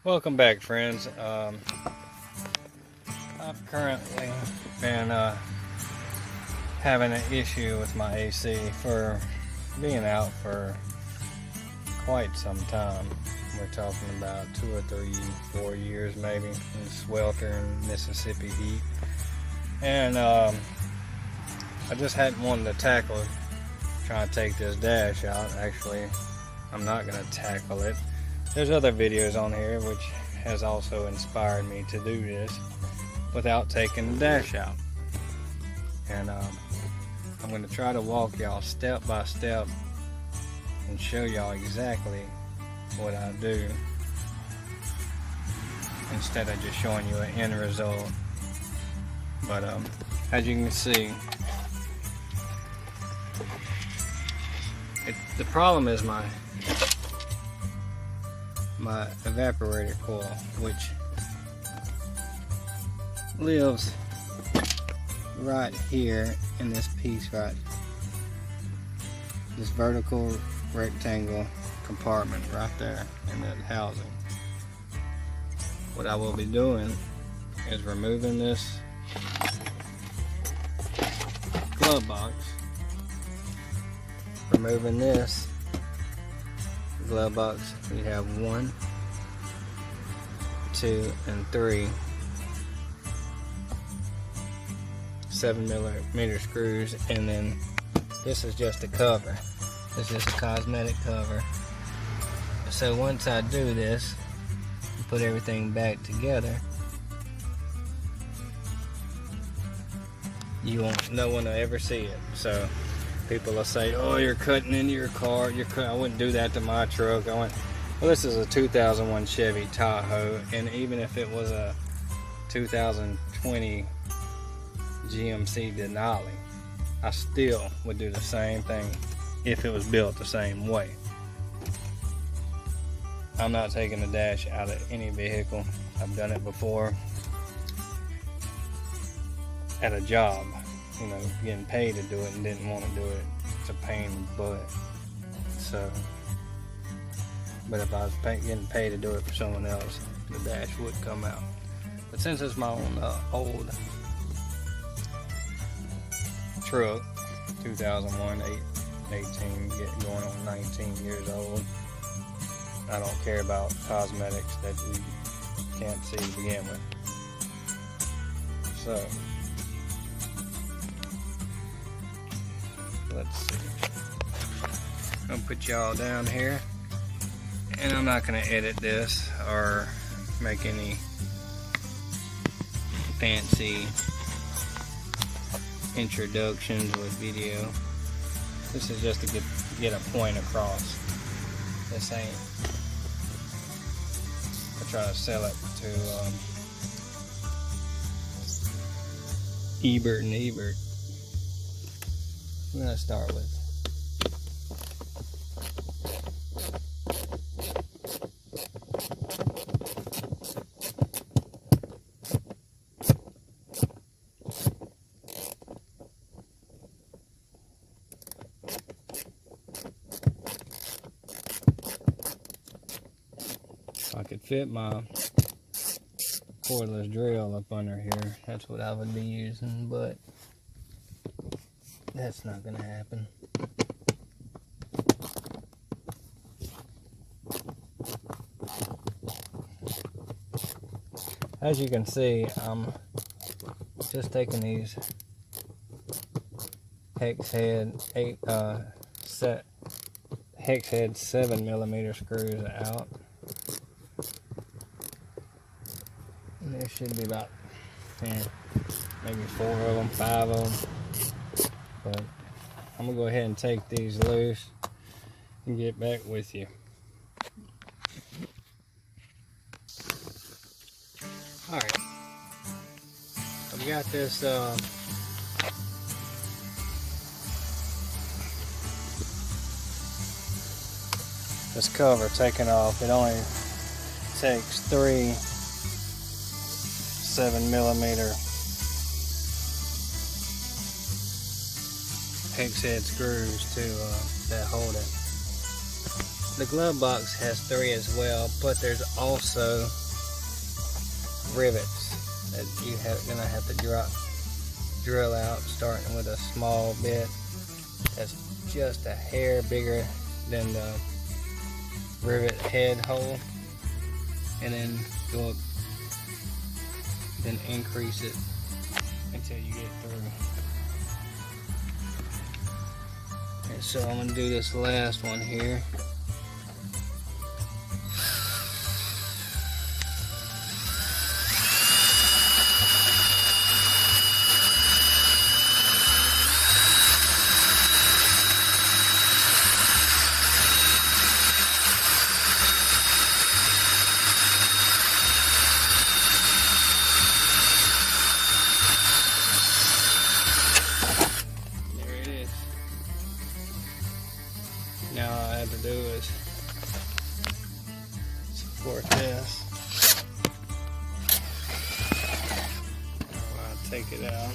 Welcome back, friends. I've currently been having an issue with my AC for being out for quite some time. We're talking about 2 or 3, 4 years maybe, in sweltering Mississippi heat. And I just hadn't wanted to tackle trying to take this dash out. Actually, I'm not going to tackle it. There's other videos on here which has also inspired me to do this without taking the dash out. And I'm going to try to walk y'all step by step and show y'all exactly what I do instead of just showing you an end result. But as you can see, the problem is my evaporator coil, which lives right here in this piece, right, this vertical rectangle compartment right there in that housing. What I will be doing is removing this glove box, removing this glove box. We have 1, 2, and 3 7mm screws, and then this is just a cover. This is a cosmetic cover. So once I do this and put everything back together, no one will ever see it. So people will say, "Oh, you're cutting into your car." I wouldn't do that to my truck. Well, this is a 2001 Chevy Tahoe, and even if it was a 2020 GMC Denali, I still would do the same thing if it was built the same way. I'm not taking the dash out of any vehicle. I've done it before at a job, getting paid to do it and didn't want to do it. It's a pain in the butt. So, but if I was getting paid to do it for someone else, the dash would come out. But since it's my own old truck, 2001, 18, going on 19 years old, I don't care about cosmetics that you can't see to begin with. So, let's see. I'm gonna put y'all down here, and I'm not gonna edit this or make any fancy introductions with video. This is just to get a point across. This ain't, I try to sell it to Ebert and Ebert. I'm gonna start with if I could fit my cordless drill up under here, that's what I would be using, but that's not gonna happen. As you can see, I'm just taking these hex head 7mm screws out. And there should be about maybe 4 of them, 5 of them. But I'm gonna go ahead and take these loose and get back with you. Alright, I've got this this cover taken off. It only takes 3 7mm hex head screws to hold it. the glove box has 3 as well, but there's also rivets that you gonna have to drill out, starting with a small bit that's just a hair bigger than the rivet head hole, and then go up, then increase it until you get through. And so I'm gonna do this last one here. Now all I have to do is support this. I'll take it out.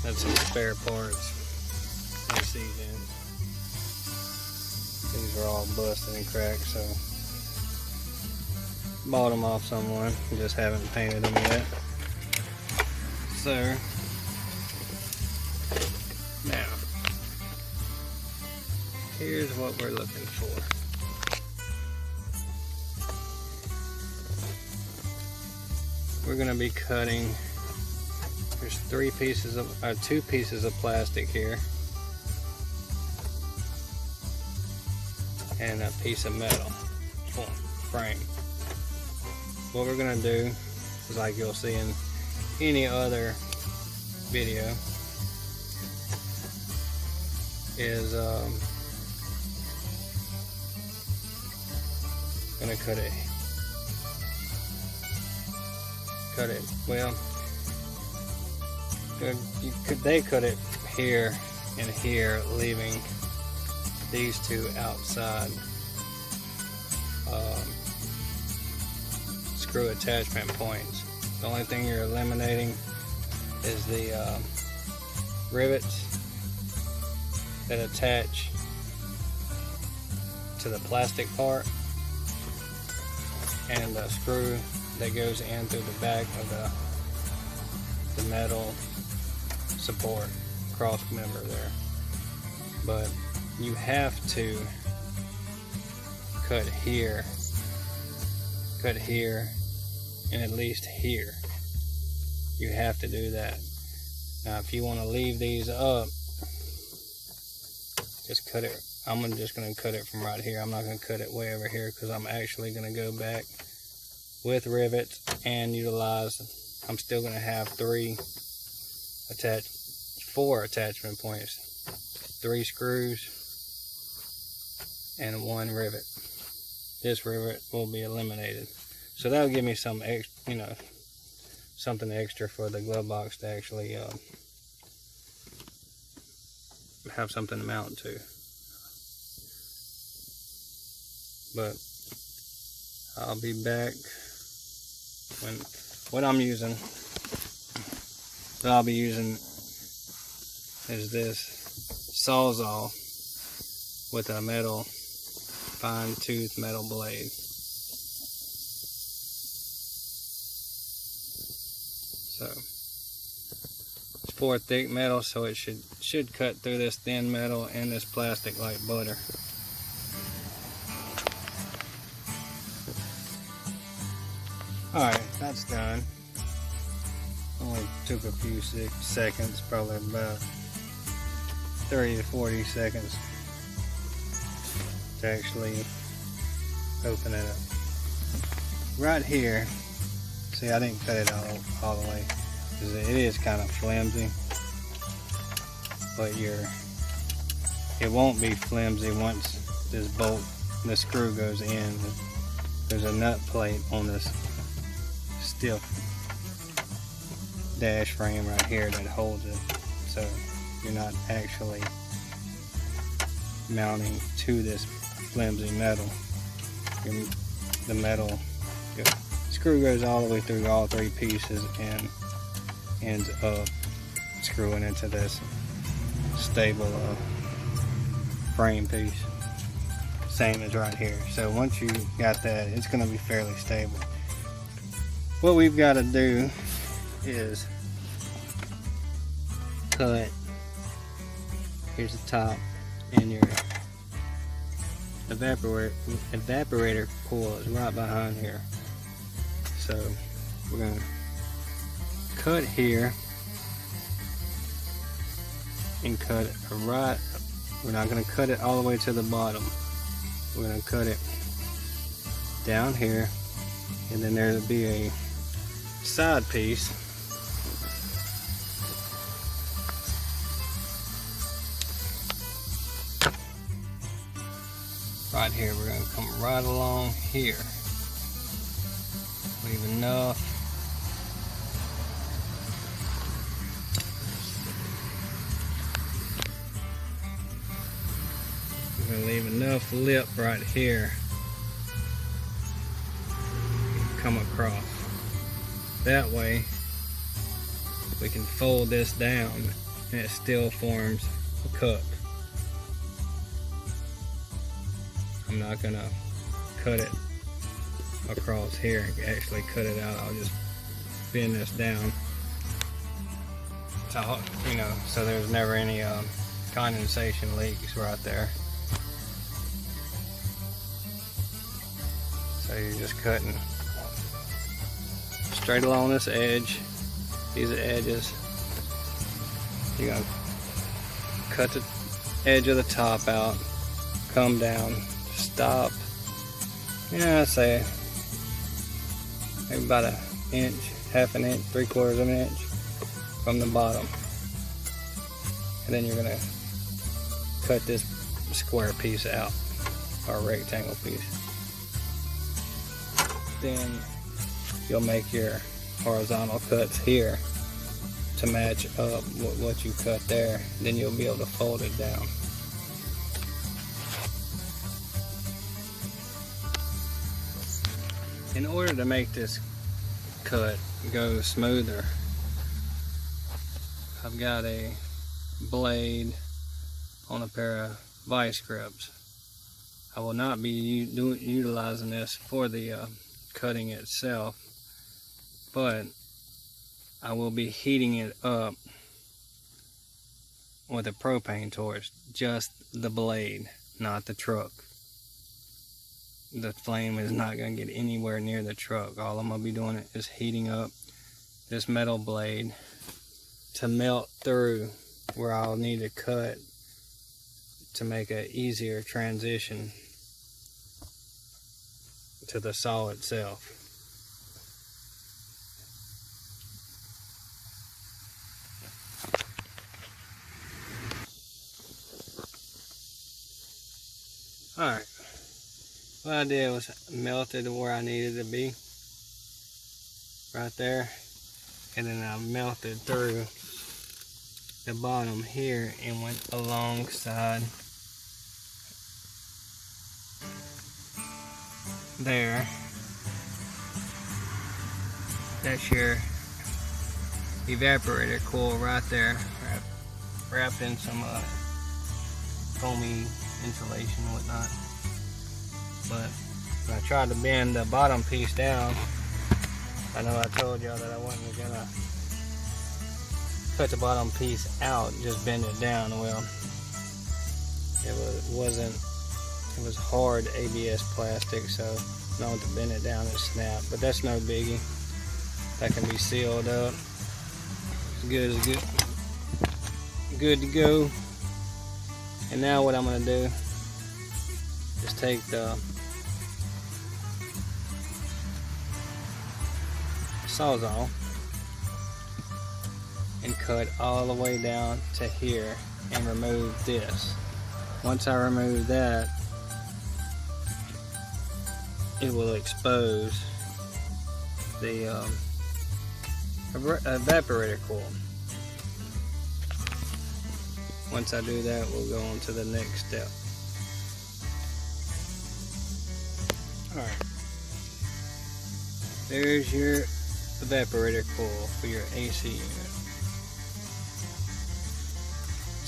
That's some spare parts. You see them. These are all busted and cracked, so bought them off someone. Just haven't painted them yet. So now here's what we're looking for. We're going to be cutting, there's 2 pieces of plastic here and a piece of metal frame. What we're going to do is, like you'll see in any other video, is gonna cut it well, they cut it here and here, leaving these 2 outside screw attachment points. The only thing you're eliminating is the rivets that attach to the plastic part, and the screw that goes in through the back of the metal support cross member there. But you have to cut here, and at least here. You have to do that. Now if you want to leave these up, just cut it. I'm just going to cut it from right here. I'm not going to cut it way over here, because I'm actually going to go back with rivets and utilize, I'm still going to have 4 attachment points, 3 screws and 1 rivet. This rivet will be eliminated. So that'll give me some, something extra for the glove box to actually have something to mount to. But I'll be back when what I'll be using is this Sawzall with a metal, fine tooth metal blade. So it's 4 thick metal, so it should cut through this thin metal and this plastic like butter. Alright, that's done. Only took a few seconds, probably about 30 to 40 seconds to actually open it up. Right here, see, I didn't cut it all the way, because it is kind of flimsy, but it won't be flimsy once this screw goes in. There's a nut plate on this stiff dash frame right here that holds it, so you're not actually mounting to this flimsy metal. The metal screw goes all the way through all 3 pieces and ends up screwing into this stable frame piece, same as right here. So once you got that, it's going to be fairly stable. What we've got to do is cut. Here's the top, and your evaporator coil is right behind here. So we're going to cut here and cut it right. We're not going to cut it all the way to the bottom. We're going to cut it down here, and then there'll be a side piece right here. We're going to come right along here, leave enough. We're going to leave enough lip right here come across. That way we can fold this down and it still forms a cup. I'm not gonna cut it across here and actually cut it out. I'll just bend this down, so, you know, so there's never any condensation leaks right there. So you're just cutting straight along this edge. These are edges. You're gonna cut the edge of the top out, come down, stop. Yeah, I'd say maybe about an inch, half an inch, 3/4 of an inch from the bottom. And then you're gonna cut this square piece out, or rectangle piece. Then you'll make your horizontal cuts here to match up with what you cut there. Then you'll be able to fold it down. In order to make this cut go smoother, I've got a blade on a pair of vice grips. I will not be utilizing this for the cutting itself, but I will be heating it up with a propane torch, just the blade, not the truck. The flame is not going to get anywhere near the truck. All I'm going to be doing is heating up this metal blade to melt through where I'll need to cut to make an easier transition to the saw itself. Alright, what I did was melted where I needed to be, right there, and then I melted through the bottom here and went alongside there. That's your evaporator coil right there, wrapped in some foamy insulation and whatnot. But when I tried to bend the bottom piece down, I know I told y'all that I wasn't gonna cut the bottom piece out, just bend it down. Well, it was hard ABS plastic, so I wanted to bend it down and snap, but that's no biggie. That can be sealed up. It's good to go. And now what I'm gonna do is take the Sawzall and cut all the way down to here and remove this. Once I remove that, it will expose the evaporator coil. Once I do that, we'll go on to the next step. Alright, there's your evaporator coil for your AC unit.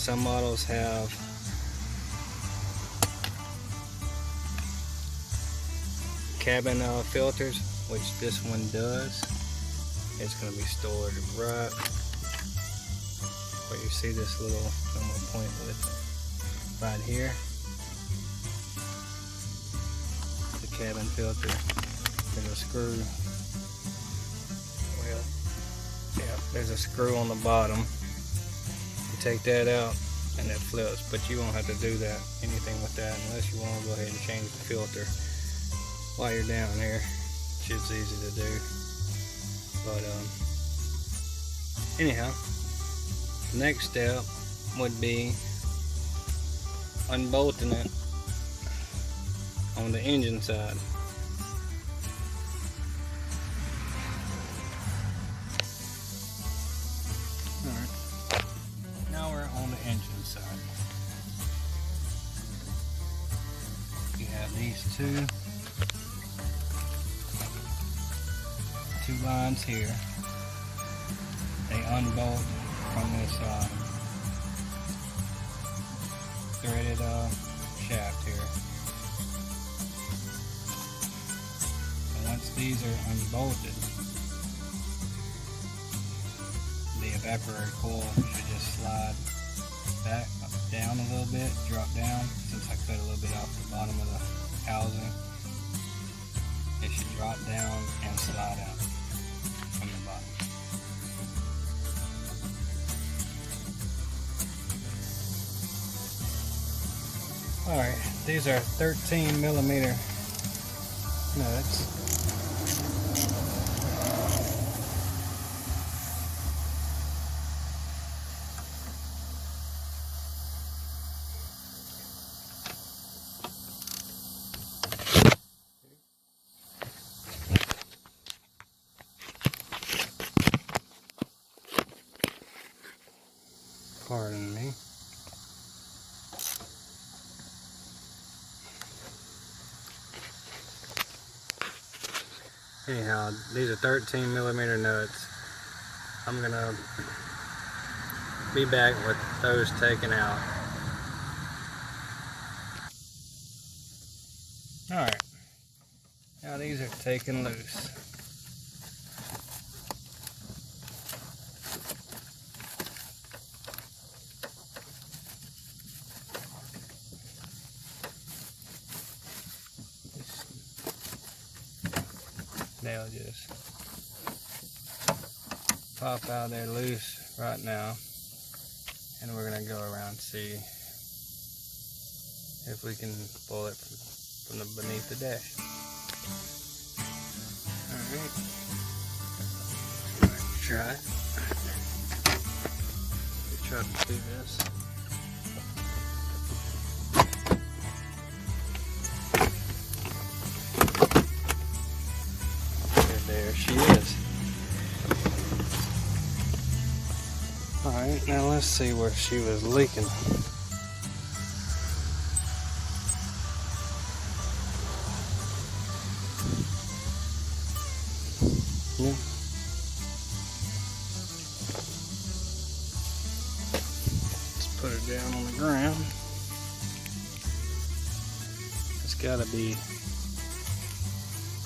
some models have cabin filters, which this one does. It's going to be stored right where you see this little, I'm going to point with right here. The cabin filter. There's a screw. Well, yeah, there's a screw on the bottom. You take that out and it flips, but you won't have to do anything with that unless you want to go ahead and change the filter while you're down here. It's easy to do. But anyhow, the next step would be unbolting it on the engine side. Alright, now we're on the engine side. You have these two lines here. They unbolt from this threaded shaft here. And once these are unbolted, the evaporator coil should just slide back down a little bit, drop down. Since I cut a little bit off the bottom of the housing, it should drop down and slide out from the bottom. Alright, these are 13mm nuts. Pardon me. Anyhow, these are 13mm nuts. I'm gonna be back with those taken out. Alright, now these are taken loose. They'll just pop out there loose right now, and we're gonna go around and see if we can pull it from the beneath the dash. Alright, try it. Try to do this. There she is. Alright, now let's see where she was leaking. Yeah. Let's put her down on the ground. It's gotta be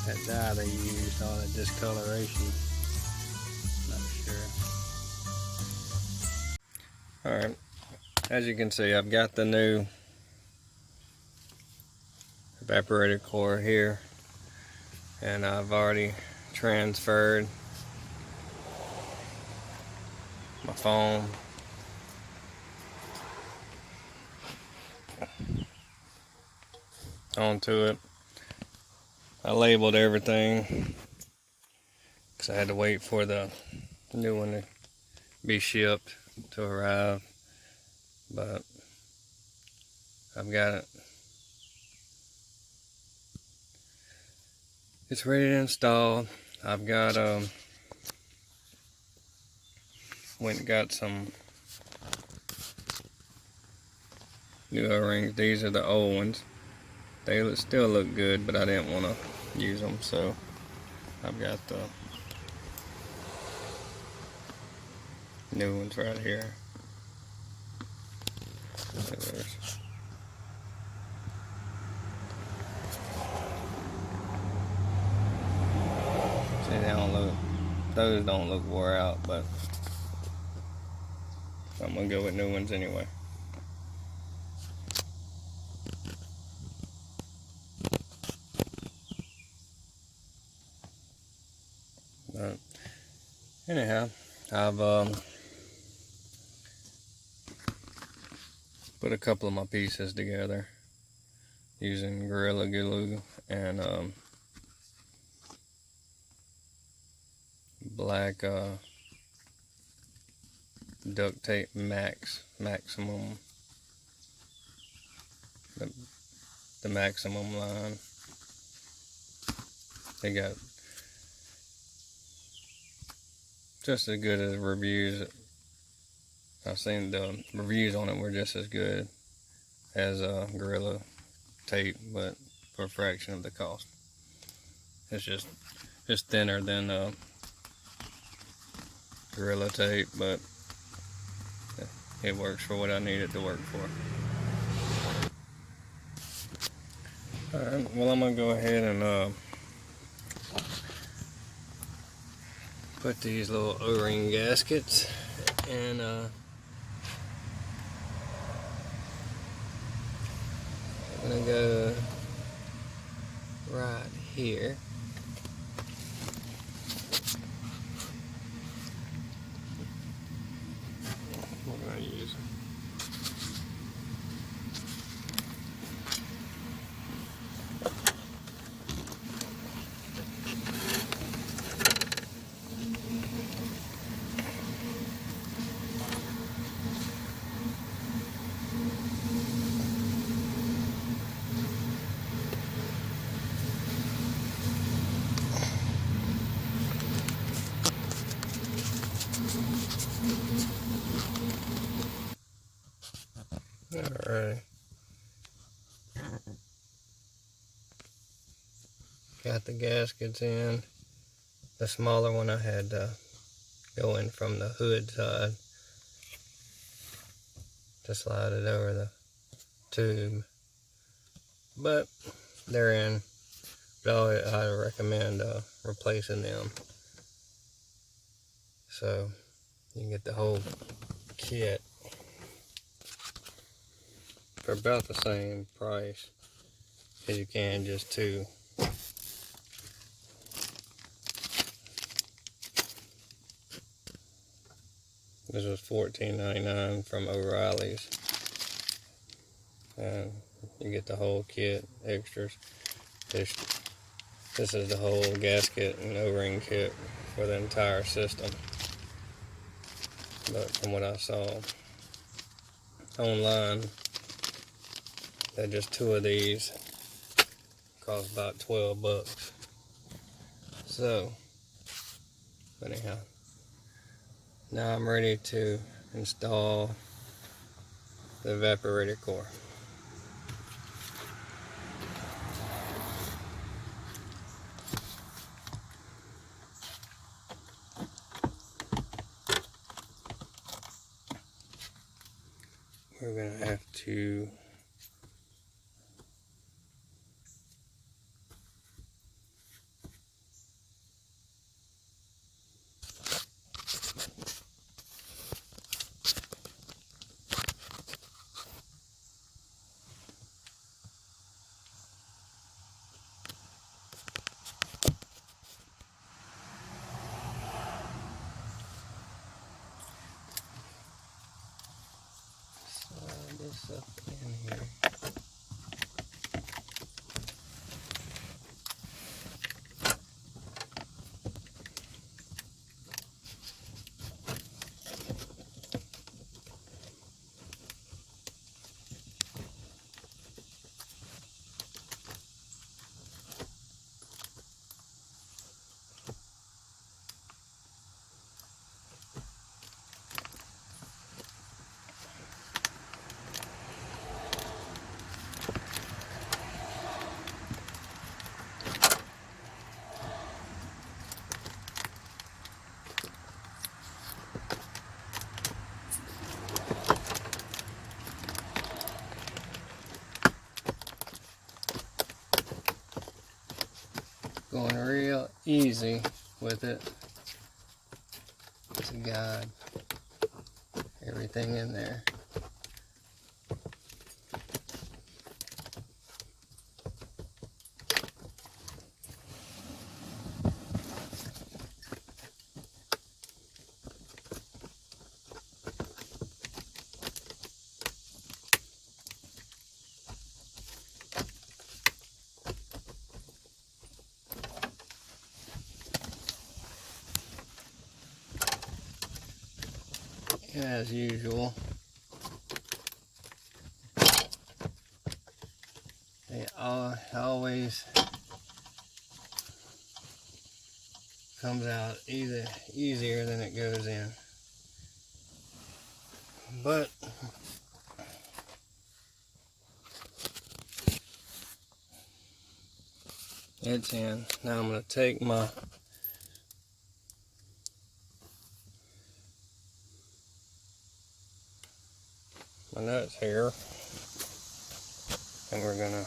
that dye they used, all that discoloration. Not sure. Alright, as you can see, I've got the new evaporator core here, and I've already transferred my foam onto it. I labeled everything because I had to wait for the new one to be shipped to arrive, but I've got it. It's ready to install. I've got went and got some new O-rings. These are the old ones. They still look good, but I didn't want to use them, so I've got the new ones right here. See, they don't look, those don't look wore out, but I'm gonna go with new ones anyway. But anyhow, I've put a couple of my pieces together using Gorilla Glue and black duct tape maximum, the maximum line. They got just as good as reviews. I've seen the reviews on it were just as good as Gorilla tape, but for a fraction of the cost. It's just thinner than Gorilla tape, but it works for what I need it to work for. Alright, well, I'm gonna go ahead and put these little O-ring gaskets and I'm gonna go right here. What am I using? Alright. Got the gaskets in. The smaller one I had go in from the hood side to slide it over the tube. But they're in. But I recommend replacing them. So you can get the whole kit for about the same price as you can just two. This was $14.99 from O'Reilly's, and you get the whole kit, extras. This is the whole gasket and O-ring kit for the entire system. But from what I saw online, that just two of these cost about $12. So, anyhow, now I'm ready to install the evaporator core. We're gonna have to slide this up in Going real easy with it to guide everything in there. As usual, it always comes out easier than it goes in. But it's in. Now I'm going to take my nuts here, and we're going to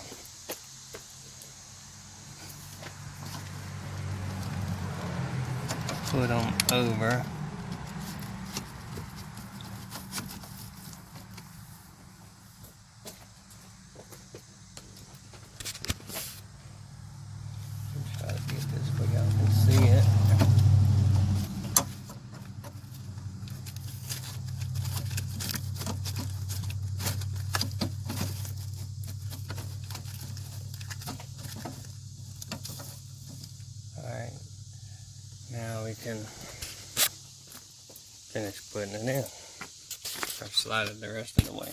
put them over. Try to get this so y'all can see it. Alright, now we can finish putting it in. I've slide it the rest of the way.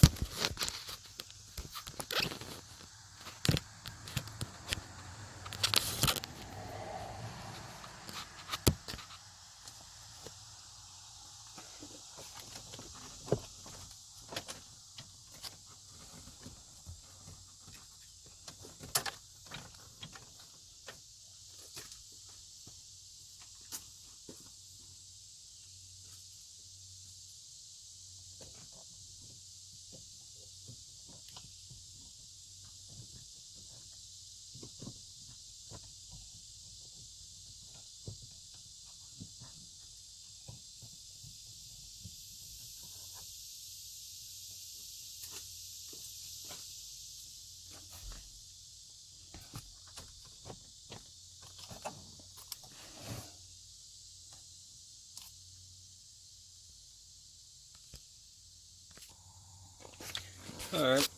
Alright,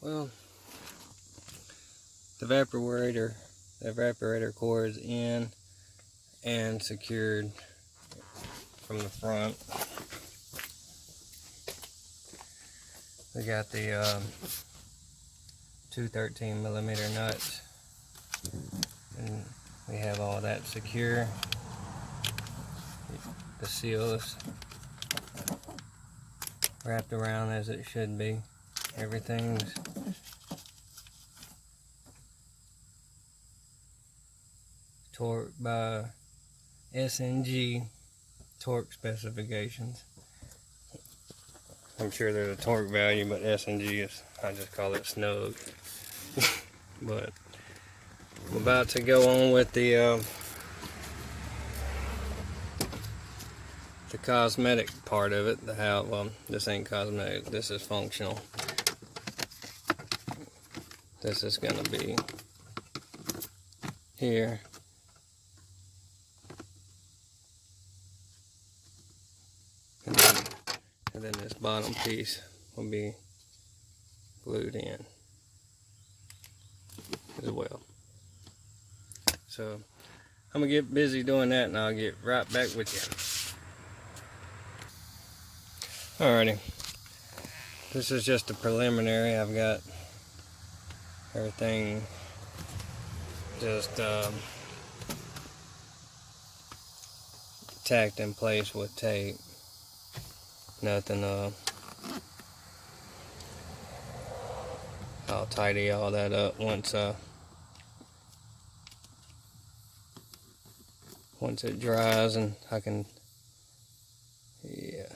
well, the evaporator core is in and secured from the front. We got the 213mm nuts, and we have all that secure. The seal is wrapped around as it should be. Everything's torqued by S&G torque specifications. I'm sure there's a torque value, but S&G is, I just call it snug. But I'm about to go on with the cosmetic part of it. Well, this ain't cosmetic, this is functional. This is gonna be here. And then this bottom piece will be glued in as well. So I'm gonna get busy doing that, and I'll get right back with you. Alrighty, this is just a preliminary. I've got everything just tacked in place with tape. Nothing, I'll tidy all that up once it dries, and I can, yeah.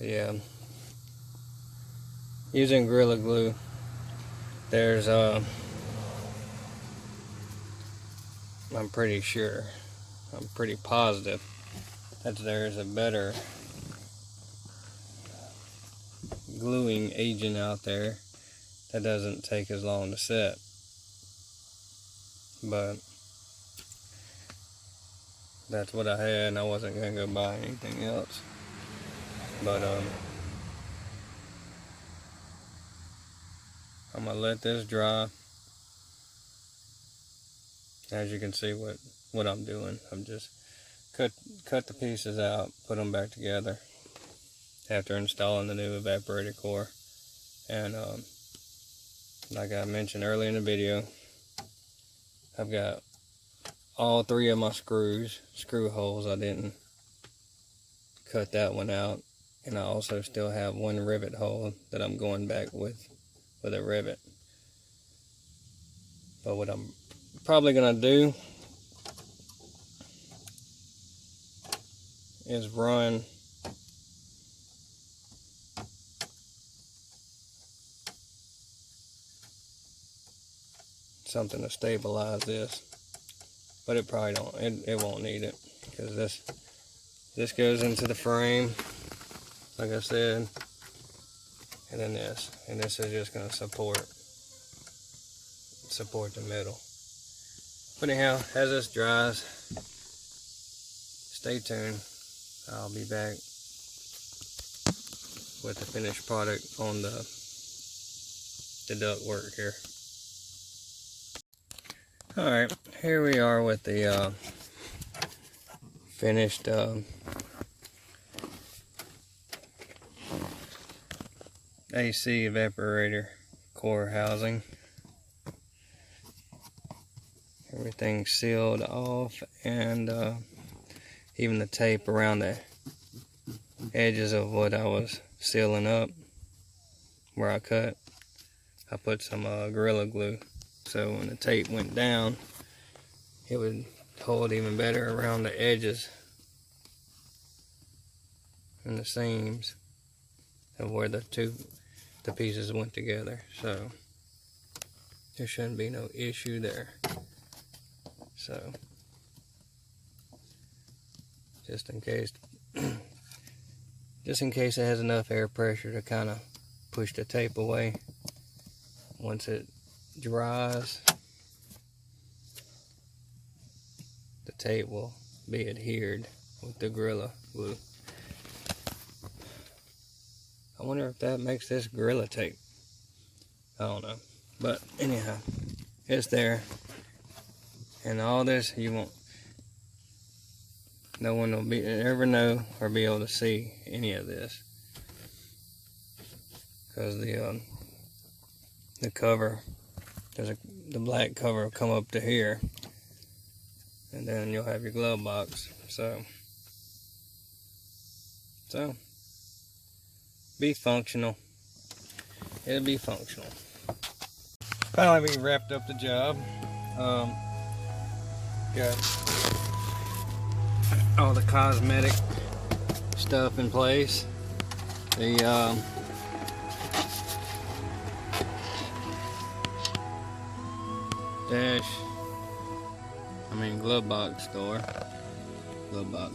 Yeah, using Gorilla Glue, there's I'm pretty sure, I'm pretty positive that there's a better gluing agent out there that doesn't take as long to set. But that's what I had, and I wasn't gonna go buy anything else. But I'm gonna let this dry. As you can see what I'm doing, I'm just cut the pieces out, put them back together after installing the new evaporator core. And like I mentioned earlier in the video, I've got all 3 of my screw holes. I didn't cut that one out, and I also still have 1 rivet hole that I'm going back with a rivet. But what I'm probably gonna do is run something to stabilize this, but it probably don't, it won't need it, because this goes into the frame, like I said, and then this is just going to support the middle. But anyhow, as this dries, stay tuned. I'll be back with the finished product on the duct work here. Alright, here we are with the finished AC evaporator core housing. Everything's sealed off, and even the tape around the edges of what I was sealing up where I cut, I put some Gorilla Glue, so when the tape went down it would hold even better around the edges and the seams of where the pieces went together. So there shouldn't be no issue there. So just in case it has enough air pressure to kind of push the tape away, once it dries, the tape will be adhered with the Gorilla Glue. I wonder if that makes this Gorilla tape. I don't know, but anyhow, it's there. And all this, no one will ever know or be able to see any of this, because the cover, the black cover will come up to here, and then you'll have your glove box. So be functional. It'll be functional. Finally, we wrapped up the job. Got all the cosmetic stuff in place. The glove box door. Glove box.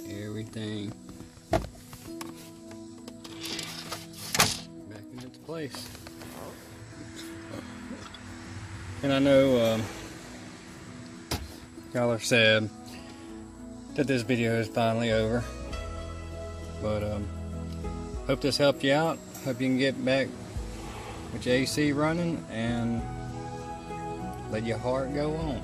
Everything back in its place. And I know y'all are sad that this video is finally over, but hope this helped you out. Hope you can get back with your AC running and let your heart go on.